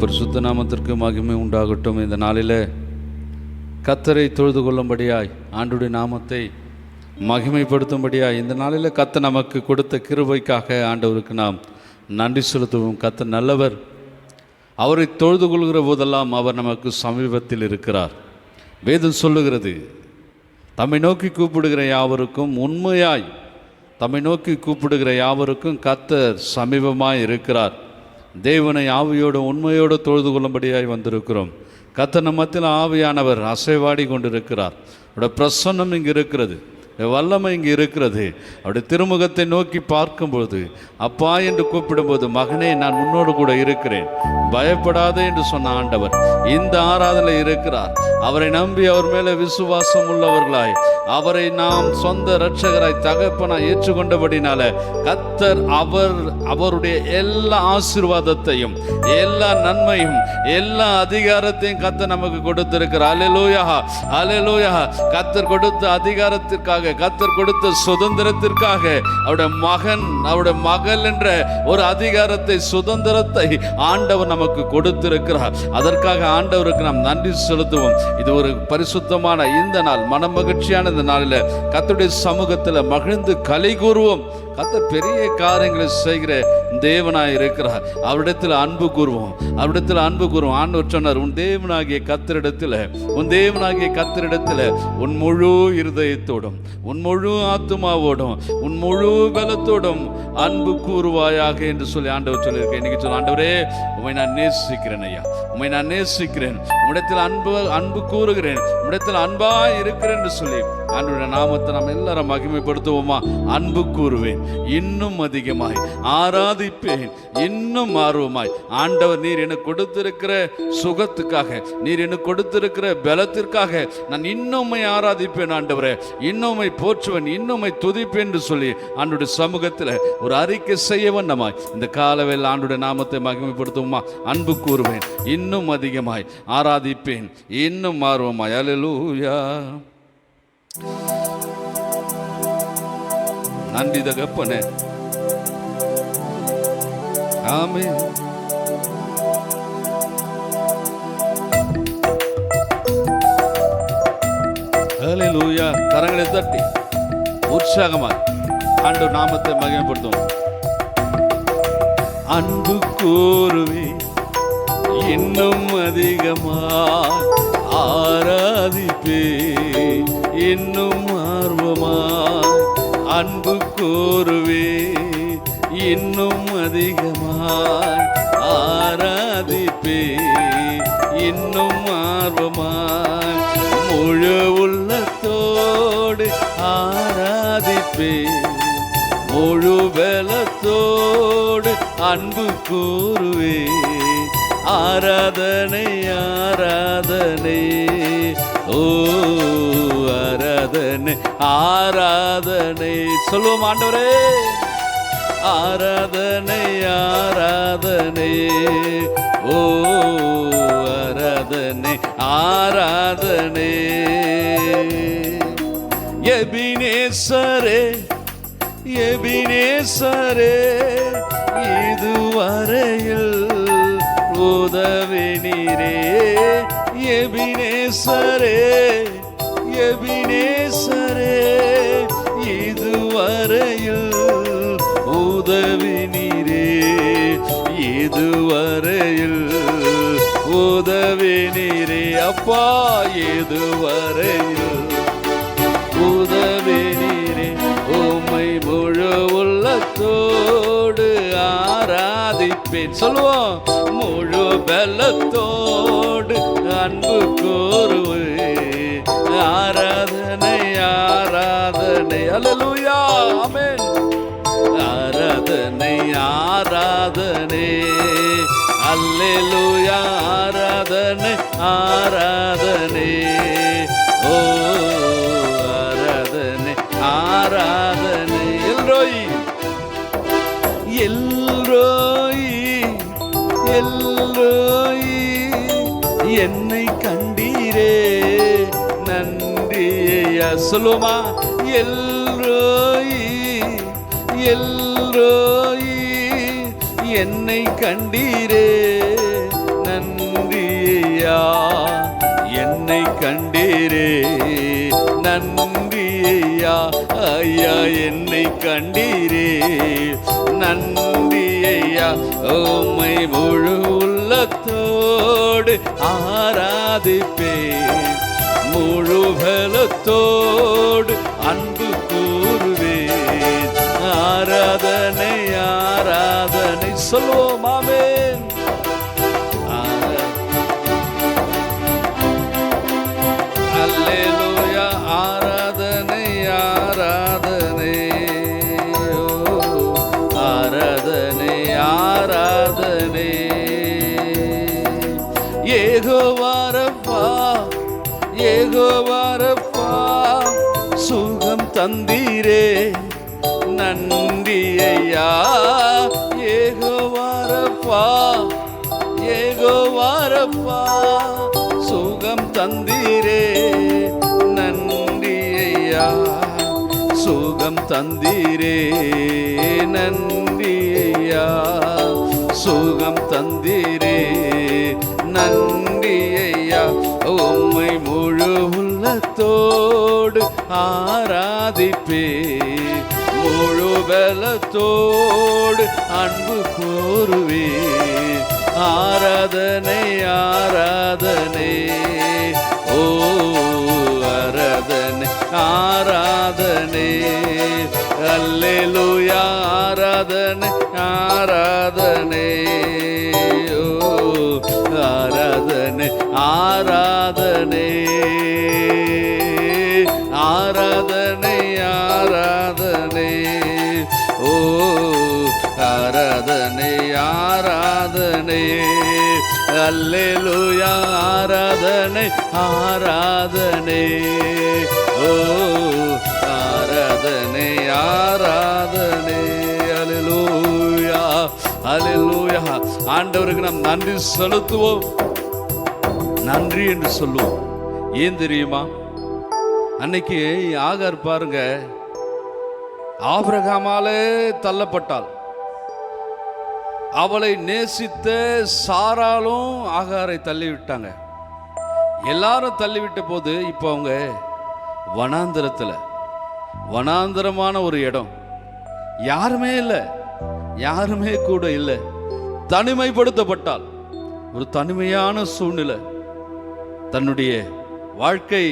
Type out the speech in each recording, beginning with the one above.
பரிசுத்த நாமத்திற்கு மகிமை உண்டாகட்டும். இந்த நாளில் கர்த்தரை தொழுது கொள்ளும்படியாய், ஆண்டுடைய நாமத்தை மகிமைப்படுத்தும்படியாய் இந்த நாளில் கர்த்தர் நமக்கு கொடுத்த கிருபைக்காக ஆண்டவருக்கு நாம் நன்றி செலுத்துவோம். கர்த்தர் நல்லவர். அவரை தொழுது கொள்கிற போதெல்லாம் அவர் நமக்கு சமீபத்தில் இருக்கிறார். வேதம் சொல்லுகிறது, தம்மை நோக்கி கூப்பிடுகிற யாவருக்கும், உண்மையாய் தம்மை நோக்கி கூப்பிடுகிற யாவருக்கும் கர்த்தர் சமீபமாய் இருக்கிறார். தேவனை ஆவியோடு உண்மையோடு தொழுது கொள்ளும்படியாய் வந்திருக்கிறோம். கர்த்தர் நம் மத்தியில் ஆவியானவர் அசைவாடி கொண்டிருக்கிறார். அவருடைய பிரசன்னம் இங்கு இருக்கிறது, வல்லமை இங்கு இருக்கிறது. அவருடைய திருமுகத்தை நோக்கி பார்க்கும்போது, அப்பா என்று கூப்பிடும்போது, மகனே நான் உன்னோடு கூட இருக்கிறேன், பயப்படாதே என்று சொன்ன ஆண்டவர் இந்த ஆராதனை இருக்கிறார். அவரை நம்பி அவர் மேலே விசுவாசம் உள்ளவர்களாய், அவரை நாம் சொந்த இரட்சகராய் தகப்பனாய் ஏற்றுக்கொண்டபடினால கர்த்தர் அவருடைய எல்லா ஆசீர்வாதத்தையும், எல்லா நன்மையும், எல்லா அதிகாரத்தையும் கர்த்தர் நமக்கு கொடுத்திருக்கிறார். அல்லேலூயா, அல்லேலூயா. கர்த்தர் கொடுத்த அதிகாரத்திற்காக, கர்த்தர் கொடுத்த சுதந்திரத்திற்காக, அவருடைய மகன், அவருடைய மகள் என்ற ஒரு அதிகாரத்தை, சுதந்திரத்தை ஆண்டவர் நமக்கு கொடுத்திருக்கிறார். அதற்காக ஆண்டவருக்கு நாம் நன்றி செலுத்துவோம். இது ஒரு பரிசுத்தமான இந்த நாள், மன மகிழ்ச்சியான இந்த நாளில் கர்த்தருடைய சமூகத்தில் மகிழ்ந்து களி கூறுவோம். கர்த்தர் பெரிய காரியங்களை செய்கிற தேவனாய் இருக்கிறார். அவரிடத்தில் அன்பு கூறுவோம், அவரிடத்தில் அன்பு கூறுவோம். ஆண்டவர் சொன்னார், உன் தேவனாகிய கர்த்தரிடத்தில், உன் தேவனாகிய கர்த்தரிடத்தில் உன் முழு இருதயத்தோடும், உன் முழு ஆத்துமாவோடும், உன் முழு பலத்தோடும் அன்பு கூறுவாயாக என்று சொல்லி ஆண்டவர் சொல்லியிருக்கேன். இன்னைக்கு சொல்ல, ஆண்டவரே உம்மை நான் நேசிக்கிறேன் ஐயா, உம்மை நான் நேசிக்கிறேன், உம்மிடத்தில் அன்பு கூறுகிறேன், உம்மிடத்தில் அன்பா இருக்கிறேன் என்று சொல்லி ஆண்டவருடைய நாமத்தை நாம் எல்லாரும் மகிமைப்படுத்துவோமா? அன்பு கூறுவேன், இன்னும் அதிகமாய் ஆராதிப்பேன், இன்னும் ஆர்வமாய். ஆண்டவர், நீர் எனக்கு கொடுத்திருக்கிற சுகத்துக்காக, நீர் எனக்கு கொடுத்திருக்கிற பலத்திற்காக நான் இன்னும்மை ஆராதிப்பேன் ஆண்டவரே, இன்னும்மை போற்றுவேன், இன்னும்மை துதிப்பேன் என்று சொல்லி ஆண்டவருடைய சமூகத்தில் ஒரு அறிக்கை செய்ய வண்ணமாய் இந்த காலவேளை ஆண்டவருடைய நாமத்தை மகிமைப்படுத்துவோமா? அன்பு கூறுவேன், இன்னும் அதிகமாய் ஆராதிப்பேன், இன்னும் ஆர்வமாய். அல்லேலூயா. நன்றி தகப்பனே. ஆமென். ஹல்லேலூயா. கரங்களை தட்டி உற்சாகமாய் ஆண்டவர் நாமத்தை மகிமைப்படுத்துவோம். அன்பு கூறுவே, இன்னும் அதிகமாய் ஆராதிப்பே, இன்னும் ஆர்வமாய் அன்பு கூறுவே, இன்னும் அதிகமாய் ஆராதிப்பே, இன்னும் ஆர்வமாய் முழு உள்ளத்தோடு ஆராதிப்பே, முழு பலத்தோடு அன்பு கூறுவே. ஆராதனை, ஆராதனை, ஓ ஆராதனை, ஆராதனை. சொல்லுவோம் ஆண்டவரே. ஆராதனை, ஆராதனை, ஓ ஆராதனை, ஆராதனை. எபினேசரே, எபினேசரே, இதுவரையில் உதவி நீரே. எபினேசரே, எபினேசரே, இதுவரையில் உதவி நீரே, இதுவரையில் உதவி நீரே. அப்பா, இதுவரையில் உதவி நீரே. உம்மை முழு உள்ளத்தோடு ஆராதிப்பேன். சொல்லுவோம். முழு பலத்தோடு அன்பு கூறுவே. ஆராதனை, ஆராதனை. அல்லேலூயா. ஆமென். ஆராதனை, ஆராதனை, அல்லேலூயா. ஆராதனை, ஆராதனை, ஓ ஆராதனை, ஆராதனை. எல்ரோயி, எல்ரோயி, எல்ரோயி, என்னை கண்டீரே, நன்றியா. சொல்லுமா? எல்ரோயி, எல்ரோயி, என்னை கண்டீரே, கண்டீரே நன்றி ஐயா. ஐயா என்னை கண்டீரே நன்றி ஐயா. உம்மை முழு உள்ளத்தோடு ஆராதிப்பேன், முழு பலத்தோடு அன்பு கூறுவேன். ஆராதனை ஆராதனை சொல்லுவோம். ஆமென். அல்லேலூயா. ஆராதனை ஆராதனை ஆராதனை ஆராதனை. யெகோவா ரப்பா யெகோவா ரப்பா சுகம் தந்தீரே நன்றி ஐயா. யெகோவா ரப்பா யெகோவா ரப்பா சுகம் தந்தீரே நன்றி ஐயா. சுகம் தந்தீரே நன்றி ஐயா. சுகம் தந்தீரே நன்றி ஐயா. உம்மை முழு உள்ளத்தோடு ஆராதிப்பே, முழு பலத்தோடு அன்பு கூறுவே. ஆராதனை ஆராதனை ஓ ஆராதனை ஆராதனை. அல்லேலூயா. ஆராதனை ஆராதனை ஓ ஆராதனை ஆராதனை ஆராதனை ஆராதனை ஓ ஆராதனை ஆராதனை. அல்லேலூயா. ஆராதனை ஆராதனை ஓ ஆராதனை ஆராதனை. அல்லேலூயா அல்லேலூயா. ஆண்டவருக்கு நாம் நன்றி செலுத்துவோம். நன்றி என்று சொல்லுவோம். ஏன் தெரியுமா? அன்னைக்கு ஆகார் பாருங்க, ஆபிரகாமாலே தள்ளப்பட்டாள். அவளை நேசித்த சாராலும் ஆகாரை தள்ளிவிட்டாங்க. எல்லாரும் தள்ளிவிட்ட போது இப்போ அவங்க வனாந்திரத்தில், வனாந்திரமான ஒரு இடம், யாருமே இல்லை, யாருமே கூட இல்லை, தனிமைப்படுத்தப்பட்டாள். ஒரு தனிமையான சூழ்நிலை. தன்னுடைய வாழ்க்கை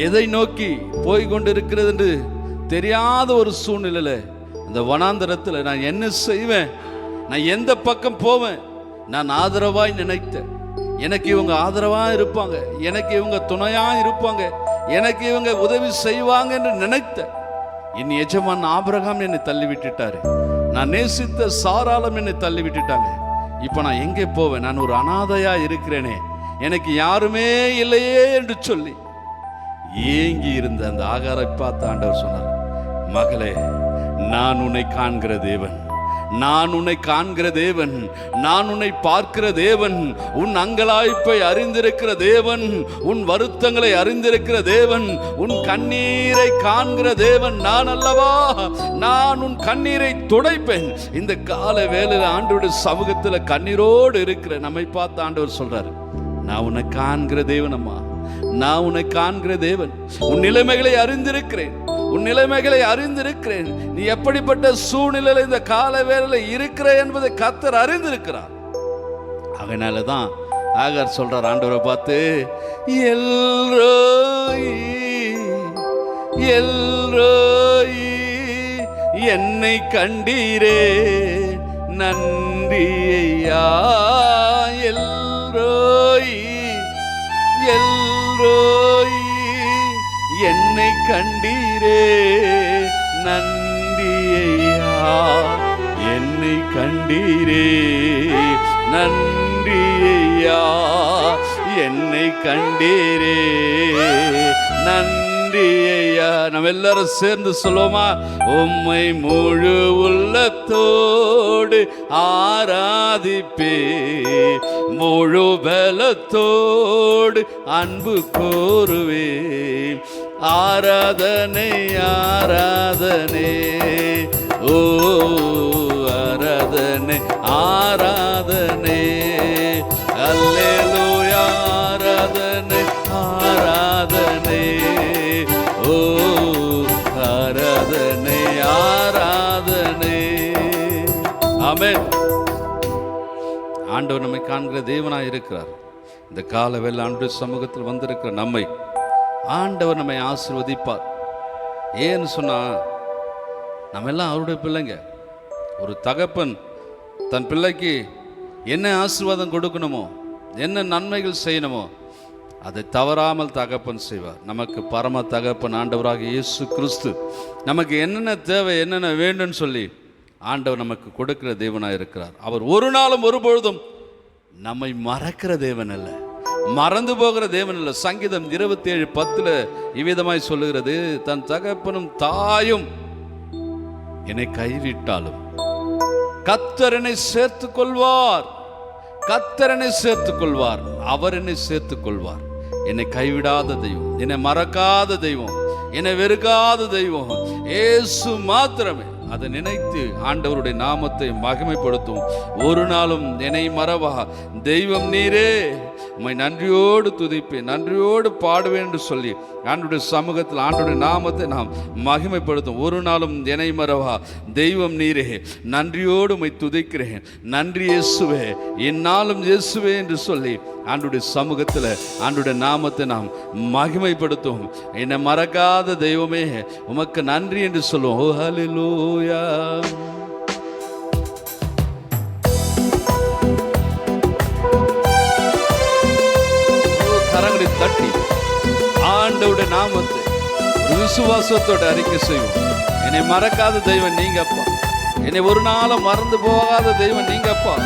எதை நோக்கி போய்கொண்டிருக்கிறது என்று தெரியாத ஒரு சூழ்நிலையில் அந்த வனாந்தரத்தில் நான் என்ன செய்வேன், நான் எந்த பக்கம் போவேன், நான் ஆதரவாய் நினைத்தேன். எனக்கு இவங்க ஆதரவாக இருப்பாங்க, எனக்கு இவங்க துணையாக இருப்பாங்க, எனக்கு இவங்க உதவி செய்வாங்க என்று நினைத்தேன். என் எஜமான் ஆபிரகாம் என்னை தள்ளி விட்டுட்டாரு, நான் நேசித்த சாராளம் என்னை தள்ளி விட்டுட்டாங்க. இப்போ நான் எங்கே போவேன், நான் ஒரு அனாதையா இருக்கிறேனே, எனக்கு யாருமே இல்லையே என்று சொல்லி ஏங்கி இருந்த அந்த ஆகாரை பார்த்து ஆண்டவர் சொன்னார், மகளே, நான் உன்னை காண்கிற தேவன், நான் உன்னை காண்கிற தேவன், நான் உன்னை பார்க்கிற தேவன், உன் அங்கலாய்ப்பை அறிந்திருக்கிற தேவன், உன் வருத்தங்களை அறிந்திருக்கிற தேவன், உன் கண்ணீரை காண்கிற தேவன் நான் அல்லவா, நான் உன் கண்ணீரை துடைப்பேன். இந்த கால வேளையில் ஆண்டவருடைய சமூகத்தில் கண்ணீரோடு இருக்கிற நம்மை பார்த்து ஆண்டவர் சொல்றாரு, நான் உன்னை காண்கிற தேவன் அம்மா, நான் உன்னை காண்கிற தேவன், உன் நிலைமைகளை அறிந்திருக்கிறேன், உன் நிலைமைகளை அறிந்திருக்கிறேன், நீ எப்படிப்பட்ட சூழ்நிலையில் இந்த கால வேளையில் இருக்கிற என்பதை கர்த்தர் அறிந்திருக்கிறார். அதனாலதான் ஆகார் சொல்றார் ஆண்டவரை பார்த்து, எல்ரோயி எல்ரோயி என்னை கண்டீரே நன்றி ஐயா. எல்ரோயி எல்ரோயி என்னை கண்டீரே நன்றி ஐயா. என்னை கண்டீரே நன்றி ஐயா. என்னை கண்டீரே நன்றி ஐயா. நம்ம எல்லாரும் சேர்ந்து சொல்லுவோமா? உம்மை முழு உள்ளத்தோடு ஆராதிப்பே, முழு பலத்தோடு அன்பு கோருவேன். ஆராதனை ஆராதனை ஓ ஆராதனை ஆராதனை. அல்லேலூயா. ஆராதனை ஆராதனை ஆண்டவர் நம்மை காண்கிற தேவனாய் இருக்கிறார். இந்த கால வேளை ஆண்டவர் சமூகத்தில் வந்திருக்கிற நம்மை ஆண்டவர் நம்மை ஆசீர்வதிப்பார். ஏன்னு சொன்னா, நம்ம எல்லாம் அவருடைய பிள்ளைங்க. ஒரு தகப்பன் தன் பிள்ளைக்கு என்ன ஆசீர்வாதம் கொடுக்கணுமோ, என்ன நன்மைகள் செய்யணுமோ, அதை தவறாமல் தகப்பன் செய்வார். நமக்கு பரம தகப்பன் ஆண்டவராக இயேசு கிறிஸ்து நமக்கு என்னென்ன தேவை, என்னென்ன வேண்டும்னு சொல்லி ஆண்டவர் நமக்கு கொடுக்கிற தேவனாக இருக்கிறார். அவர் ஒரு நாளும் ஒரு பொழுதும் நம்மை மறக்கிற தேவன் அல்ல, மறந்து போகிற தேவன் அல்ல. சங்கீதம் 27:10 இவ்விதமாய் சொல்லுகிறது, தன் தகப்பனும் தாயும் என்னை கைவிட்டாலும் கர்த்தர் என்னை சேர்த்துக் கொள்வார். கர்த்தர் என்னை சேர்த்துக் கொள்வார், அவர் என்னை சேர்த்துக் கொள்வார். என்னை கைவிடாத தெய்வம், என்னை மறக்காத தெய்வம், என்னை வெறுக்காத தெய்வம் இயேசு மாத்திரமே. அதை நினைத்து ஆண்டவருடைய நாமத்தை மகிமைப்படுத்தும். ஒரு நாளும் என்னை மறவா தெய்வம் நீரே, உம்மை நன்றியோடு துதிப்பேன், நன்றியோடு பாடுவேன் என்று சொல்லி ஆண்டவருடைய சமூகத்தில் ஆண்டவருடைய நாமத்தை நாம் மகிமைப்படுத்தும். ஒரு நாளும் என்னை மறவா தெய்வம் நீரே, நன்றியோடு உம்மை துதிக்கிறேன், நன்றி இயேசுவே, என்னாலும் இயேசுவே என்று சொல்லி ஆண்டவருடைய சமூகத்தில் ஆண்டவருடைய நாமத்தை நாம் மகிமைப்படுத்தும். என்னை மறக்காத தெய்வமே உமக்கு நன்றி என்று சொல்லுவோம். ஓ ஹல்லேலூயா. கரங்களை தட்டி ஆண்டவருடைய நாமத்தை ஒரு விசுவாசத்தோட அறிக்கை செய்வோம். என்னை மறக்காத தெய்வம் நீங்க அப்பா, என்னை ஒரு நாளும் மறந்து போகாத தெய்வம் நீங்க அப்பா.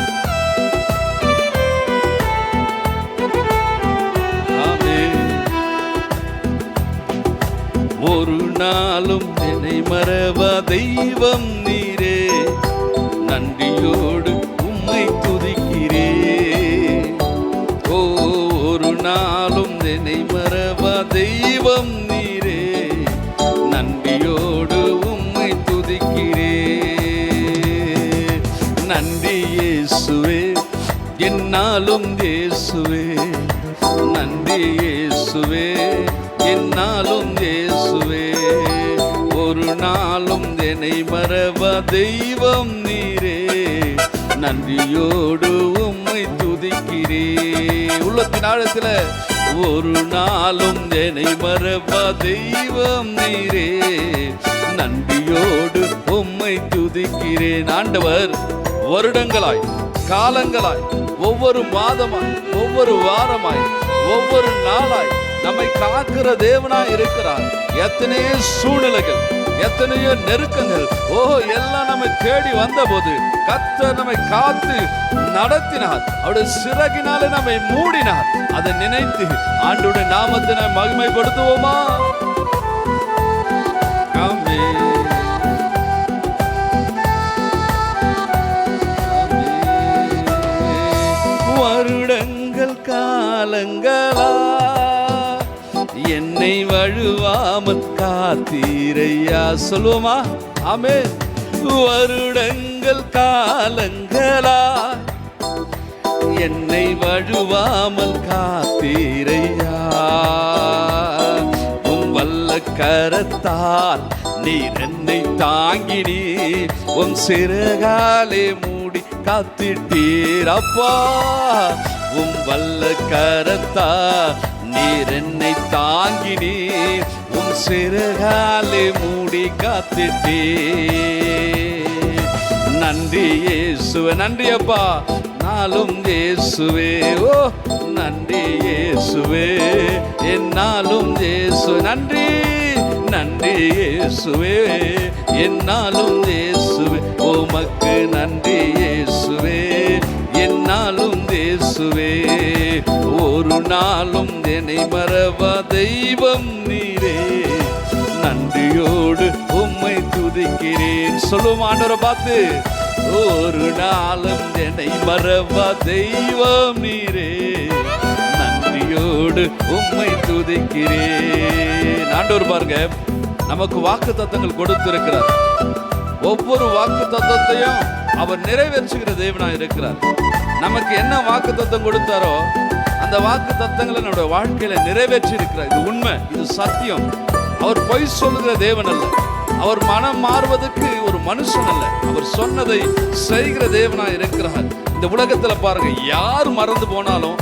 ஒரு நாளும் என்னை மறவா தெய்வம் நீரே, நன்றியோடு உம்மை துதிக்கிறே. ஓ, ஒரு நாளும் என்னை மறவா தெய்வம் நீரே, நன்றியோடு உம்மை துதிக்கிறே. நன்றி இயேசுவே, என்னாலும் இயேசுவே, நன்றி இயேசுவே, என்னாலும் இயேசுவே. ஒரு நாளும் என்னை மறவா தெய்வம் நீரே, நன்றியோடு உம்மை துதிக்கிறே. உள்ளத்தின் ஆழத்தில் ஒரு நாளும் என்னை மறவா தெய்வம் நீரே, நன்றியோடு உம்மை துதிக்கிறேன். ஆண்டவர் வருடங்களாய், காலங்களாய், ஒவ்வொரு மாதமாய், ஒவ்வொரு வாரமாய், ஒவ்வொரு நாளாய் நம்மை காக்கிற தேவனாய் இருக்கிறார். எத்தனையோ சூழ்நிலைகள், எத்தனையோ நெருக்கங்கள், எல்லாம் நம்மை தேடி வந்த போது கர்த்தர் நம்மை காத்து நடத்தினார். அவருடைய சிறகினாலே நம்மை மூடினார். அதை நினைத்து ஆண்டவருடைய நாமத்தை நாம் மகிமைப்படுத்துவோமா? ஆமென். வருடங்கள் காலங்களா என்னை வழுவாமல் காத்தீரையா. சொல்லுவோமா? ஆமென். வருடங்கள் காலங்களா என்னை வழுவாமல் காத்தீரையா. உம் வல்ல கரத்தால் நீர் என்னை தாங்கினீ, உம் சிறகாலே மூடி காத்திட்டீர் அப்பா. உம் வல்ல கரத்தால் நீர் என்னை தாங்கினீ, உம் சிறகாலே மூடி காத்திட்டே. நன்றி இயேசுவே, நன்றி அப்பா, நாளும் இயேசுவே. ஓ, நன்றி இயேசுவே, என்னாலும் இயேசுவே. நன்றி, நன்றி இயேசுவே, என்னாலும் இயேசுவே. உமக்கு நன்றி இயேசுவே, என்னாலும் இயேசுவே. ஒரு நாளும் என்னை மறவா தெய்வம் நீரே, நன்றியோடு உம்மை துதிக்கிறேன். சொல்லுவோம் ஆண்டவரை பார்த்து, ஒரு நாளும் என்னை மறவா தெய்வம் நீரே, நன்றியோடு உம்மை துதிக்கிறேன். ஆண்டவர் பாருங்க, நமக்கு வாக்கு தத்தங்கள் கொடுத்திருக்கிறார். ஒவ்வொரு வாக்கு தத்தத்தையும் அவர் நிறைவேற்றுகிற தேவனா இருக்கிறார். நமக்கு என்ன வாக்கு தத்தம் கொடுத்தாரோ அந்த வாக்கு தத்தங்களை நம்முடைய வாழ்க்கையில நிறைவேற்றி இருக்கிறார். இது உண்மை, இது சத்தியம். அவர் பொய் சொல்லுகிற தேவன் அல்ல. அவர் மனம் மாறுவதற்கு ஒரு மனுஷன் அல்ல, அவர் சொன்னதை செய்கிற தேவனாய் இருக்கிறார். இந்த உலகத்துல பாருங்க, யார் மறந்து போனாலும்,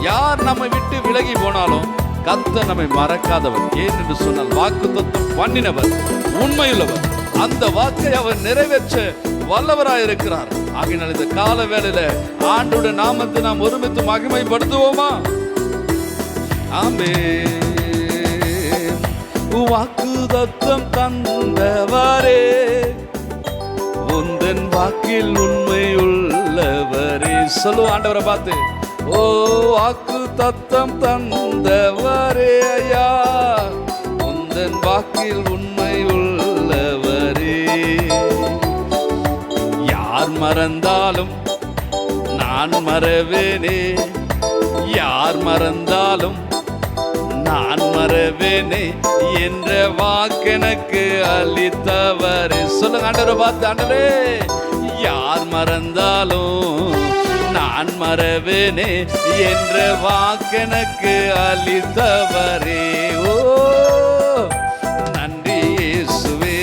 யார் நம்மை விட்டு விலகி போனாலும் கர்த்தர் நம்மை மறக்காதவர். ஏன் என்று சொன்னால் வாக்குத்தத்தம் பண்ணினவர், உண்மையுள்ளவர். அந்த வாக்கை அவர் நிறைவேற்ற வல்லவராயிருக்கிறார். ஆகையினால் இந்த கால வேளையில ஆண்டோட நாமத்தை நாம் ஒருமித்து மகிமைப்படுத்துவோமா? ஆமென். வாக்குத்தத்தம் தந்தவரே, உந்தன் வாக்கில் உண்மை உள்ளவரே. சொல்லு ஆண்டவரை பார்த்து, ஓ வாக்குத்தத்தம் தந்தவரே ஐயா, உந்தன் வாக்கில் உண்மை உள்ளவரே. யார் மறந்தாலும் நான் மறவேனே, யார் மறந்தாலும் நான் மறவேனே என்ற வாக்கெனக்கு அளித்தவரே. சொல்லுங்க ஆண்டவரை பார்த்து, ஆண்டவரே யார் மறந்தாலும் நான் மறவேனே என்ற வாக்கெனக்கு அளித்தவரே. ஓ நன்றி இயேசுவே,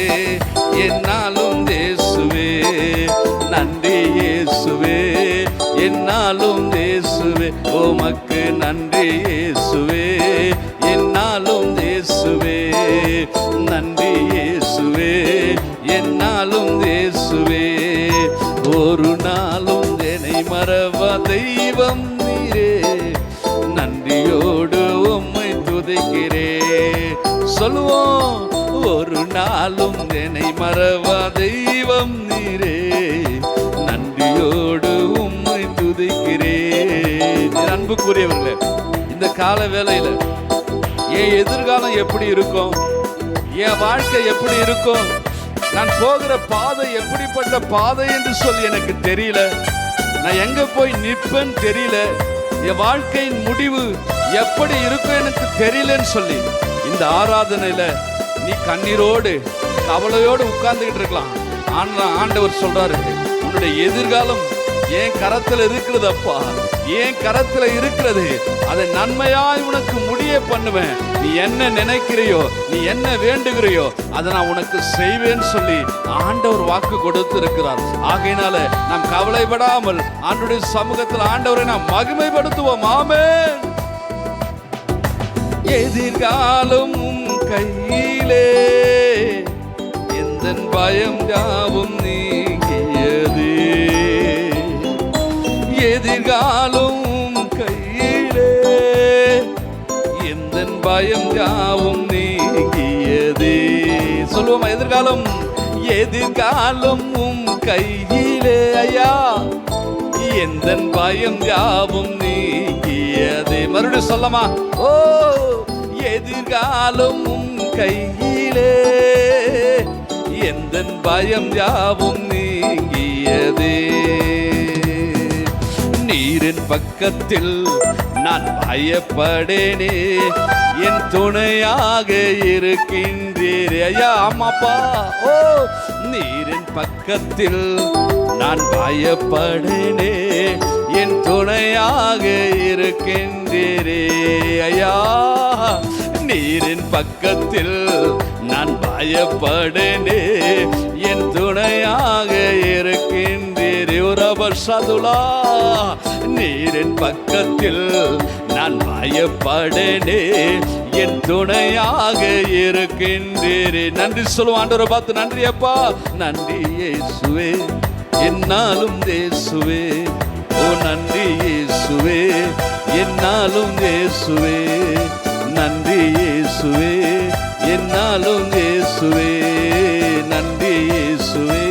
என்னாலும் இயேசுவே, நன்றி இயேசுவே, என்னாலும் இயேசுவே. உமக்கு நன்றி இயேசுவே, என்னாலும் இயேசுவே, நன்றி இயேசுவே, என்னாலும் இயேசுவே. ஒரு நாளும் என்னை மறவா தெய்வம் நீரே, நன்றியோடு உம்மை துதிக்கிறே. சொல்லுவோம், ஒரு நாளும் என்னை மறவா தெய்வம் நீரே, நன்றியோடு உம்மை துதிக்கிறே. அன்புக்குரியவர்களே, இந்த கால வேளையில என் எதிர்காலம் எப்படி இருக்கும், என் வாழ்க்கை எப்படி இருக்கும், நான் போகிற பாதை எப்படிப்பட்ட பாதை என்று சொல்லி எனக்கு தெரியல. நான் எங்க போய் நிற்பேன்னு தெரியல. என் வாழ்க்கையின் முடிவு எப்படி இருக்கும் எனக்கு தெரியலன்னு சொல்லி இந்த ஆராதனையில நீ கண்ணீரோடு கவலையோடு உட்கார்ந்துகிட்டு இருக்கலாம். ஆண்டவர் சொல்றாரு, உன்னுடைய எதிர்காலம் என் கரத்துல இருக்கிறது அப்பா, என் கரத்துல இருக்கிறது. அதை நன்மையாய் உனக்கு முடிய பண்ணுவேன். நீ என்ன நினைக்கிறையோ, நீ என்ன வேண்டுகிறையோ அதை நான் உனக்கு செய்வேன்னு சொல்லி ஆண்டவர் வாக்கு கொடுத்து இருக்கிறார். ஆகையினால நாம் கவலைப்படாமல் ஆண்டவருடைய சமூகத்தில் ஆண்டவரை நாம் மகிமைப்படுத்துவோம். ஆமென். எதிர்காலம் கையிலே, எந்த பயம் யாவும் நீங்கியது. எதிர்காலம் கையிலே, எந்த பயம் யாவும் நீங்கியது. சொல்லுவோமா? எதிர்காலம், எதிர்காலம் உம் கையிலே ஐயா, எந்த பயம் யாவும் நீங்கியது. மறுபடியும் சொல்லமா? ஓ எதிர்காலம் உம் கையிலே, எந்த பயம் யாவும் நீங்கியது. நீரின் பக்கத்தில் நான் பயப்படேனே, என் துணையாக இருக்கின்றீரே ஐயா. ஆமாப்பா. ஓ நீரின் பக்கத்தில் நான் பயப்படேனே, என் துணையாக இருக்கின்றீரே ஐயா. நீரின் பக்கத்தில் நான் பயப்படேனே, என் துணையாக இருக்கின்றீரே. சதுலா நீரின் பக்கத்தில் நான் பயப்படேனே, என் துணையாக இருக்கின்றீரே. நன்றி சொல்லுவோம் ஆண்டவரை பார்த்து. நன்றி அப்பா, நன்றி இயேசுவே, என்னாலும் இயேசுவே. ஓ நன்றி இயேசுவே, என்னாலும் இயேசுவே. நன்றி இயேசுவே, என்னாலும் இயேசுவே. நன்றி இயேசுவே,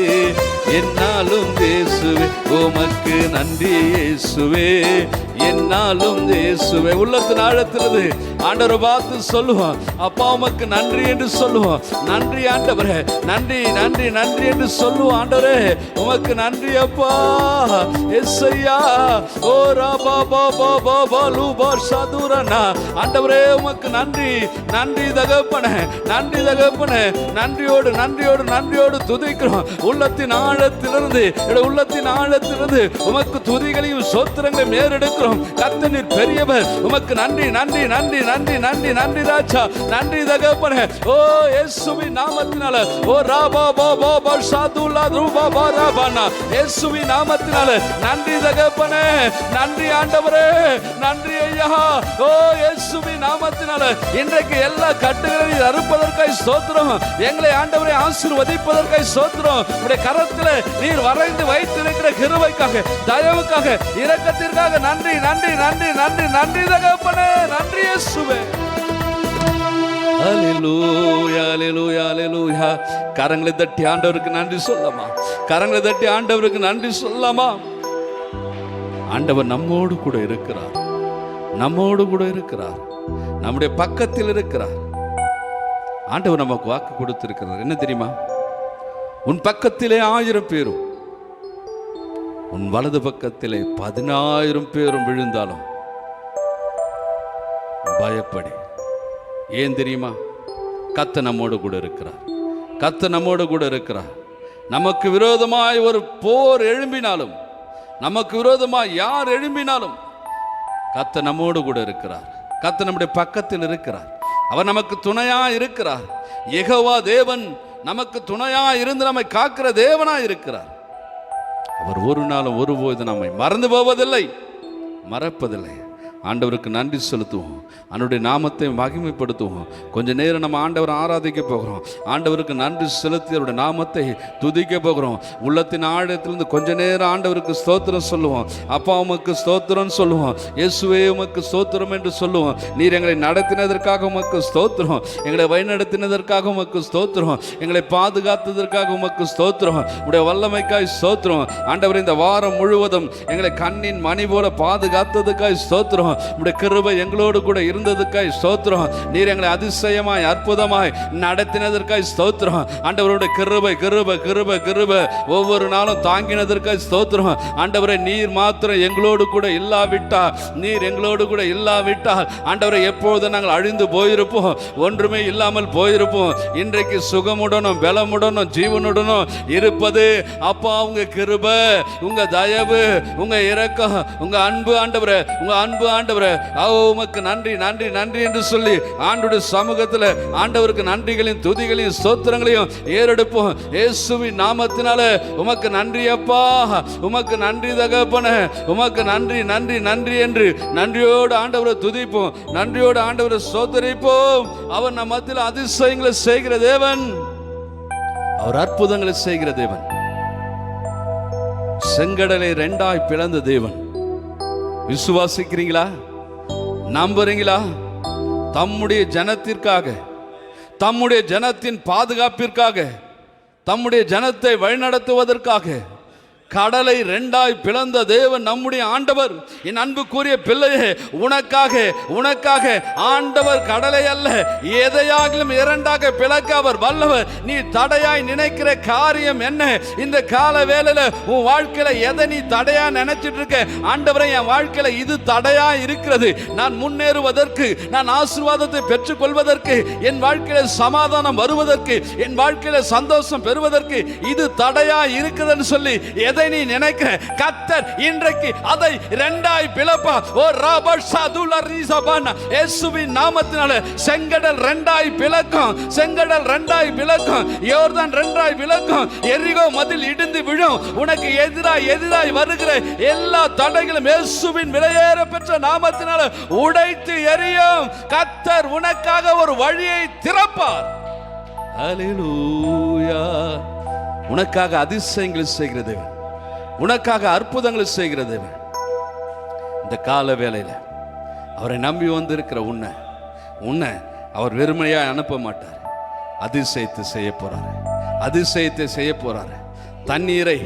என்னாலும் இயேசுவே. உமக்கு நன்றி இயேசுவே, என்னாலும் இயேசுவே. உள்ளத்தின் ஆழத்திலிருந்து ஆண்டவரை பார்த்து சொல்லுவோம், அப்பா உமக்கு நன்றி என்று சொல்லுவோம். நன்றி ஆண்டவரே, நன்றி நன்றி நன்றி என்று சொல்லுவோம். ஆண்டவரே உமக்கு நன்றி அப்பா. எஸ்ஐயா ஓ ராபா பாபா பாபா லூபா சதுரனா. ஆண்டவரே உமக்கு நன்றி நன்றி தகப்பனே, நன்றி தகப்பனே. நன்றியோடு நன்றியோடு நன்றியோடு துதிக்கிறோம். உள்ளத்தின் ஆழத்திலிருந்து, உள்ளத்தின் ஆழத்திலிருந்து உமக்கு துதிகளையும் சோத்திரங்களையும் ஏறெடுக்கிறோம். கர்த்தர் நீர் பெரியவர். உமக்கு நன்றி நன்றி நன்றி நன்றி நன்றி நன்றி ராஜா, நன்றி தகப்பனே. ஓ இயேசுவின் நாமத்தினால, ஓ ராபா பாபா பஷாதுல்லா ரூபா பாராபானா, இயேசுவின் நாமத்தினால நன்றி தகப்பனே, நன்றி ஆண்டவரே, நன்றி ஐயா. ஓ இயேசுவின் நாமத்தினால இன்றைக்கு எல்லா கட்டுகளையும் அறுப்பதற்காய் ஸ்தோத்திரம். எங்களை ஆண்டவரை ஆசீர்வதிப்பதற்காய் ஸ்தோத்திரம். உடைய கரத்தில் நீர் வரைந்து வைத்திருக்கிற கிருபைக்காக, தயவுக்காக, இரக்கத்திற்காக நன்றி நன்றி நன்றி நன்றி நன்றி தகப்பனே, நன்றி இயேசுவே. அல்லேலூயா அல்லேலூயா அல்லேலூயா. கரங்களை தட்டி ஆண்டவருக்கு நன்றி சொல்லமா, கரங்களை தட்டி ஆண்டவருக்கு நன்றி சொல்லமா. ஆண்டவர் நம்மோடு கூட இருக்கிறார், நம்மோடு கூட இருக்கிறார், நம்முடைய பக்கத்தில் இருக்கிறார். ஆண்டவர் நமக்கு வாக்கு கொடுத்திருக்கிறார். என்ன தெரியுமா? உன் பக்கத்திலே 1000 பேரும் உன் வலது பக்கத்திலே 10,000 பேரும் விழுந்தாலும் பயப்படி. ஏன் தெரியுமா? கர்த்தர் நம்மோடு கூட இருக்கிறார், கர்த்தர் நம்மோடு கூட இருக்கிறார். நமக்கு விரோதமாய் ஒரு போர் எழும்பினாலும், நமக்கு விரோதமாய் யார் எழும்பினாலும் கர்த்தர் நம்மோடு கூட இருக்கிறார். கர்த்தர் நம்முடைய பக்கத்தில் இருக்கிறார். அவர் நமக்கு துணையா இருக்கிறார். யெகோவா தேவன் நமக்கு துணையா இருந்து நம்மை காக்கிற தேவனா இருக்கிறார். அவர் ஒரு நாளும் ஒருபோது நம்மை மறந்து போவதில்லை, மறப்பதில்லை. ஆண்டவருக்கு நன்றி செலுத்துவோம், அவருடைய நாமத்தை மகிமைப்படுத்துவோம். கொஞ்ச நேரம் நம்ம ஆண்டவரை ஆராதிக்க போகிறோம். ஆண்டவருக்கு நன்றி செலுத்தி அவருடைய நாமத்தை துதிக்க போகிறோம். உள்ளத்தின் ஆழத்திலிருந்து கொஞ்ச நேரம் ஆண்டவருக்கு ஸ்தோத்திரம் சொல்லுவோம். அப்பா உமக்கு ஸ்தோத்திரம் சொல்லுவோம். இயேசுவே உமக்கு ஸ்தோத்திரம் என்று சொல்லுவோம். நீர் எங்களை நடத்தினதற்காக உமக்கு ஸ்தோத்திரம், எங்களை வழிநடத்தினதற்காக உமக்கு ஸ்தோத்திரம், எங்களை பாதுகாத்ததற்காக உமக்கு ஸ்தோத்திரம், உடைய வல்லமைக்காய் ஸ்தோத்திரம். ஆண்டவர் இந்த வாரம் முழுவதும் எங்களை கண்ணின் மணி போல பாதுகாத்ததுக்காய் ஸ்தோத்திரம். உடைய கிருபை எங்களோடு கூட இருந்ததுக்காய் ஸ்தோத்திரம். நீர் எங்களை அதிசயமாய் அற்புதமாய் நடத்தினதற்காய் ஸ்தோத்திரம். ஆண்டவருடைய கிருபை கிருபை கிருபை கிருபை ஒவ்வொரு நாளும் தாங்கினதற்காய் ஸ்தோத்திரம். ஆண்டவரை நீர் மாத்திரம் எங்களோடு கூட இல்லாவிட்டால், நீர் எங்களோடு கூட இல்லாவிட்டால் ஆண்டவரை எப்பொழுது நாங்கள் அழிந்து போயிருப்போம், ஒன்றுமே இல்லாமல் போயிருப்போம். இன்றைக்கு சுகமுடனும் பலமுடனும் ஜீவனுடனும் இருப்பது அப்பா உங்க கிருபை, உங்க தயவு, உங்க இரக்கம், உங்க அன்பு ஆண்டவரே, உங்க அன்பு ஆண்டவரே. உமக்கு நன்றி நன்றி நன்றி என்று சொல்லி ஆண்டவருடைய சமூகத்தில் ஆண்டவருக்கு நன்றிகளையும் துதிகளையும் ஸ்தோத்திரங்களையும் ஏறெடுப்போம். இயேசுவின் நாமத்தினால உமக்கு நன்றி அப்பா, உமக்கு நன்றி தகப்பனே, உமக்கு நன்றி நன்றி நன்றி என்று நன்றியோடு ஆண்டவரை துதிப்போம், நன்றியோடு ஆண்டவரை ஸ்தோத்திரிப்போம். அவர் நம் மத்தியில் அதிசயங்களை செய்கிற தேவன், அவர் அற்புதங்களை செய்கிற தேவன், செங்கடலை 2ஆய் பிளந்த தேவன். விசுவாசிக்கிறீங்களா? நம்புறீங்களா? தம்முடைய ஜனத்திற்காக, தம்முடைய ஜனத்தின் பாதுகாப்பிற்காக, தம்முடைய ஜனத்தை வழிநடத்துவதற்காக கடலை 2ஆய் பிளந்த தேவன் நம்முடைய ஆண்டவர். என் அன்புக்குரிய பிள்ளையே, உனக்காக உனக்காக ஆண்டவர் கடலை அல்ல எதையாகிலும் 2ஆக பிளக்க அவர் வல்லவர். நீ தடையாய் நினைக்கிற காரியம் என்ன? இந்த கால வேளையில உன் வாழ்க்கையில எதை நீ தடையா நினைச்சிட்டு இருக்க? ஆண்டவரை, என் வாழ்க்கையில இது தடையா இருக்கிறது, நான் முன்னேறுவதற்கு, நான் ஆசீர்வாதத்தை பெற்றுக் கொள்வதற்கு, என் வாழ்க்கையில சமாதானம் வருவதற்கு, என் வாழ்க்கையில சந்தோஷம் பெறுவதற்கு இது தடையா இருக்குதுன்னு சொல்லி எதை நீ நினைக்கிற? கர்த்தர் இன்றைக்கு அதை 2ஆய் பிளப்பா. ஓ ராபஷாதுல ரிசபானா, இயேசுவின் நாமத்தினால செங்கடல் 2ஆய் பிளக்கும், செங்கடல் 2ஆய் பிளக்கும், யோர்தான் 2ஆய் பிளக்கும், எரிகோ மதில் இடிந்து விழும். உனக்கு எதிராய் வருகிற எல்லா தடைகளும் இயேசுவின் விலையேற பெற்ற நாமத்தினால உடைத்து எரியும். கர்த்தர் உனக்காக ஒரு வழியை திறப்பார். அல்லேலூயா. உனக்காக அதிசயங்களை செய்கிற தேவன், உனக்காக அற்புதங்களை செய்கிற தேவன். இந்த கால வேளையில் அவரை நம்பி வந்திருக்கிற உன்னை அவர் வெறுமையாக அனுப்ப மாட்டார். அதிசயத்தை செய்ய போறாரு, அதிசயத்தை செய்ய போறாரு. தண்ணீரை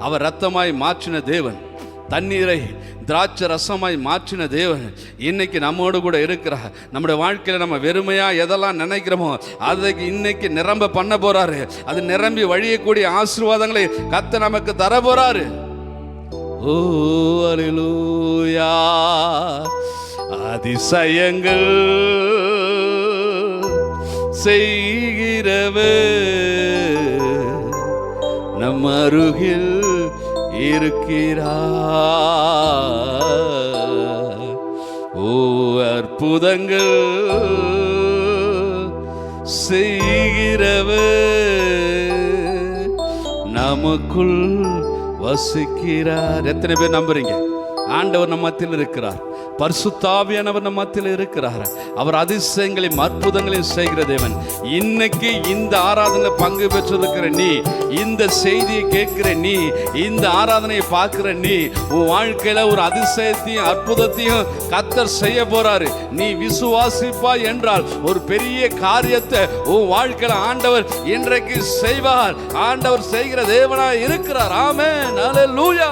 அவர் ரத்தமாய் மாற்றின தேவன், தண்ணீரை திராட்சை ரசமாய் மாற்றின தேவன் இன்னைக்கு நம்மோடு கூட இருக்கிறார். நம்முடைய வாழ்க்கையில் நம்ம வெறுமையா எதெல்லாம் நினைக்கிறோமோ அதை இன்னைக்கு நிரம்ப பண்ண போறாரு. அது நிரம்பி வழியக்கூடிய ஆசீர்வாதங்களை கர்த்தர் நமக்கு தர போறாரு. ஓ அல்லேலூயா. அதிசயங்கள் செய்கிறவர் நம் அருகில் இருக்கிறார். ஓ அற்புதங்கள் செய்கிறவர் நமக்குள் வசிக்கிறார். எத்தனை பேர் நம்புறீங்க? ஆண்டவர் நம்ம மத்தியில் இருக்கிறார். பரிசுத்த ஆவியானவர் நம்ம மத்தியில் இருக்கிறார். அவர் அதிசயங்களையும் அற்புதங்களையும் செய்கிற தேவன். இன்னைக்கு இந்த ஆராதனை பங்கு பெற்றிருக்கிற நீ, இந்த செய்தியை கேட்கிற நீ, இந்த ஆராதனையை பார்க்கிற நீ, உன் வாழ்க்கையில ஒரு அதிசயத்தையும் அற்புதத்தையும் கர்த்தர் செய்ய போறாரு. நீ விசுவாசிப்பா என்றால் ஒரு பெரிய காரியத்தை உன் வாழ்க்கையில ஆண்டவர் இன்றைக்கு செய்வார். ஆண்டவர் செய்கிற தேவனாய் இருக்கிறார். ஆமென், அல்லேலூயா.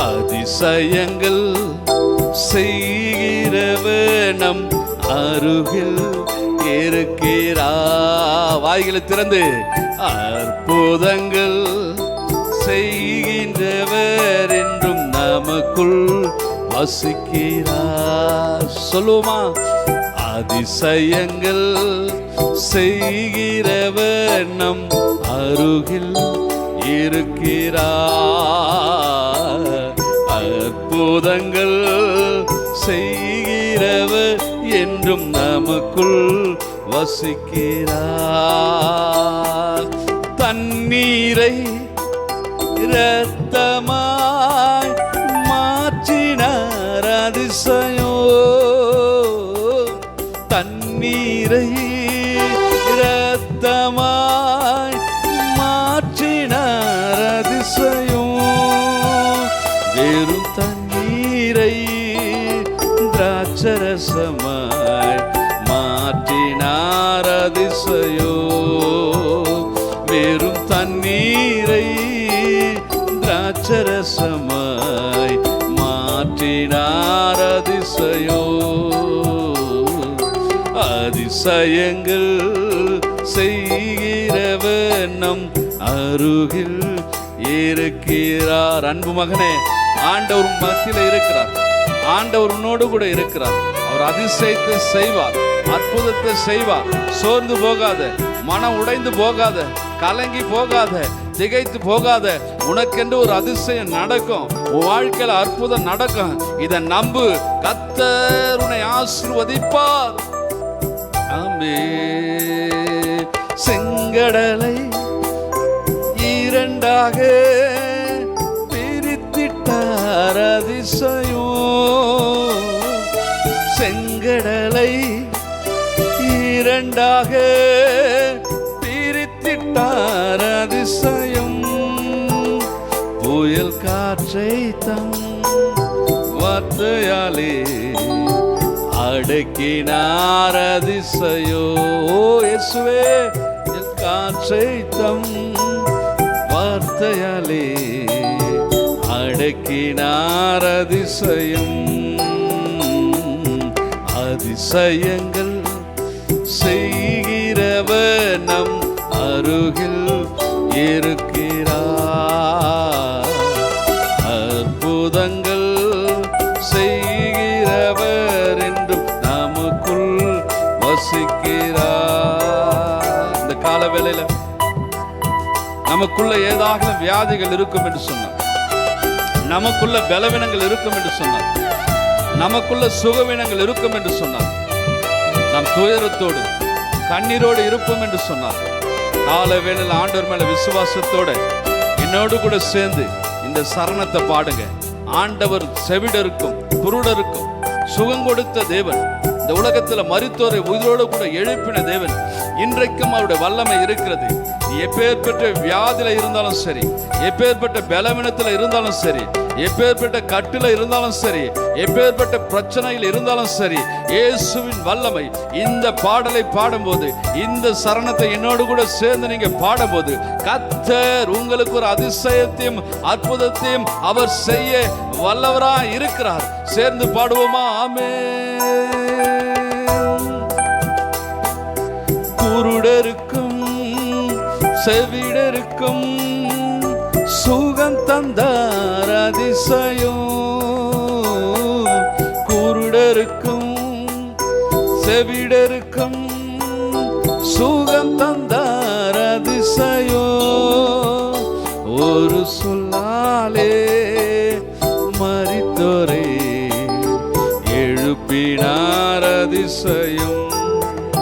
அதிசயங்கள் செய்கிறவர் நம் அருகில் இருக்கிறார். வாய்களை திறந்து அற்புதங்கள் செய்கின்றவர் என்றும் நமக்குள் வசிக்கிறார். சொல்லுமா? அதிசயங்கள் செய்கிறவர் நம் அருகில் இருக்கிறார். அற்புதங்கள் செய்கிறவர் என்றும் நமக்குள் வசிக்கிறார். தண்ணீரை இரத்தமாய் மாற்றினார் அதிசயோ. தண்ணீரை இரத்தமாய் மாற்றினார் அதிசயோ. வெறும் தண்ணீரை திராட்சரசமாய் மாற்றினார் அதிசயோ. வெறும் தண்ணீரை திராட்சரசமாய் மாற்றினார் அதிசயோ. அதிசயங்கள் செய்கிறவர் நம் அருகில் இருக்கிறார். அன்பு மகனே, ஆண்டவர் மத்தியில் இருக்கிறார். ஆண்டவர் உன்னோடு கூட இருக்கிறார். அவர் அதிசயத்தை செய்வார், அற்புதத்தை செய்வார். சோர்ந்து போகாத, மனம் உடைந்து போகாத, கலங்கி போகாத, திகைத்து போகாத. உனக்கென்று ஒரு அதிசயம் நடக்கும். உன் வாழ்க்கையில அற்புதம் நடக்கும். இதை நம்பு. கர்த்தர் உன்னை ஆசீர்வதிப்பார். ஆமென். செங்கடலை இரண்டாக பிரித்திட்டார் அதிசயோ. செங்கடலை இரண்டாக பிரித்திட்டார் அதிசயம். புயல் காற்றை தம் வார்த்தையாலே அடக்கினார் அதிசயோ. இயேசுவே, காற்றை தம் வார்த்தையாலே அடக்கினார் அதிசயம். அதிசயங்கள் செய்கிறவர் நம் அருகில் இருக்கிறார். அற்புதங்கள் செய்கிறவர் என்றும் நமக்குள் வசிக்கிறார். இந்த கால வேளையில நமக்குள்ள ஏதாவது வியாதிகள் இருக்கும் என்று சொன்னார், நமக்குள்ள பலவீனங்கள் இருக்கும் என்று சொன்னார், நமக்குள்ள சுகவீனங்கள் இருக்கும் என்று சொன்னார், நாம் துயரத்தோடு கண்ணீரோடு இருப்போம் என்று சொன்னார். கால வேளையில் ஆண்டவர் மேல விசுவாசத்தோட என்னோடு கூட சேர்ந்து இந்த சரணத்தை பாடுங்க. ஆண்டவர் செவிடருக்கும் குருடருக்கும் சுகம் கொடுத்த தேவன். இந்த உலகத்தில் மரித்தோரை உயிரோடு கூட எழுப்பின தேவன். இன்றைக்கும் அவருடைய வல்லமை இருக்கிறது. நீ எப்பேற்பட்ட வியாதியில இருந்தாலும் சரி, எப்பேற்பட்ட பலவீனத்தில் இருந்தாலும் சரி, எப்பேற்பட்ட கட்டில இருந்தாலும் சரி, எப்பேற்பட்ட பிரச்சனையில் இருந்தாலும் சரி, இயேசுவின் வல்லமை. இந்த பாடலை பாடும்போது, இந்த சரணத்தை என்னோடு கூட சேர்ந்து நீங்க பாடும்போது, கர்த்தர் உங்களுக்கு ஒரு அதிசயத்தையும் அற்புதத்தையும் அவர் செய்ய வல்லவராய் இருக்கிறார். சேர்ந்து பாடுவோமா? ஆமென். குருடருக்கும் செவிடருக்கும் சுகம் தந்தார் அதிசயம். குருடருக்கும் செவிடருக்கும் சுகம் தந்தார் அதிசயம். ஒரு சொல்லாலே மரித்தோரே எழுப்பினார் அதிசயம்.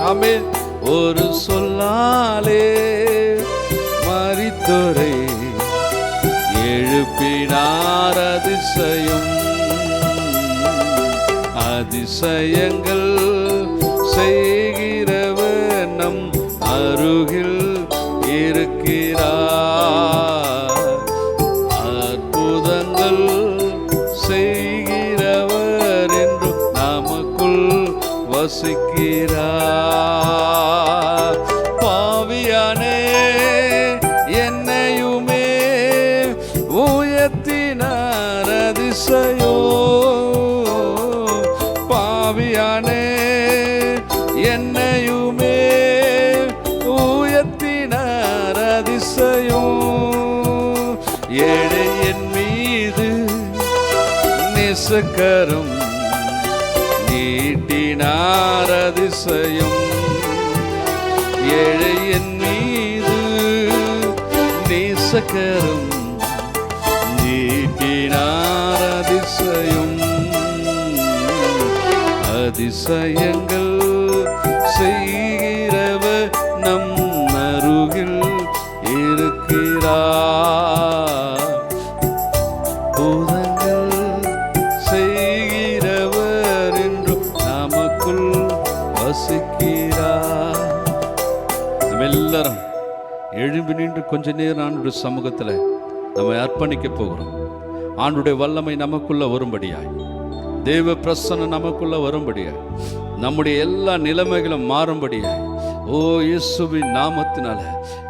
ஆமென். ஒரு சொல்லாலே மரித்தோரை எழுப்பினார் அதிசயம். அதிசயங்கள் செய்கிறவர் நம் அருகில் இருக்கிறார். அற்புதங்கள் செய்கிறவர் என்று நமக்குள் வசிக்கிறார். பாவியானே என்னையுமே உயர்த்தினார் அதிசயோ. பாவியானே என்னையுமே உயர்த்தினார் அதிசயோ. ஏழை என் மீது நேசக்கரம் நீட்டினார் அதிசயம். ஏழை என் மீது நேசக்கரம் நீட்டினார் அதிசயம். அதிசயங்கள் செய்கிறவர் நம் அருகில் இருக்கிறார். பூதங்கள் செய்கிறவர் என்றும் நமக்குள் வசிக்கிறார். நம்ம எல்லாரும் எழும்பி நின்று கொஞ்ச நேரம் ஆண்டுடைய சமூகத்தில் நம்மை அர்ப்பணிக்க போகிறோம். ஆண்டுடைய வல்லமை நமக்குள்ள வரும்படியாய், தேவ பிரசன்னம் நமக்குள்ள வரும்படியாய், நம்முடைய எல்லா நிலைமைகளும் மாறும்படியாய், ஓ இயேசுவின் நாமத்தினால,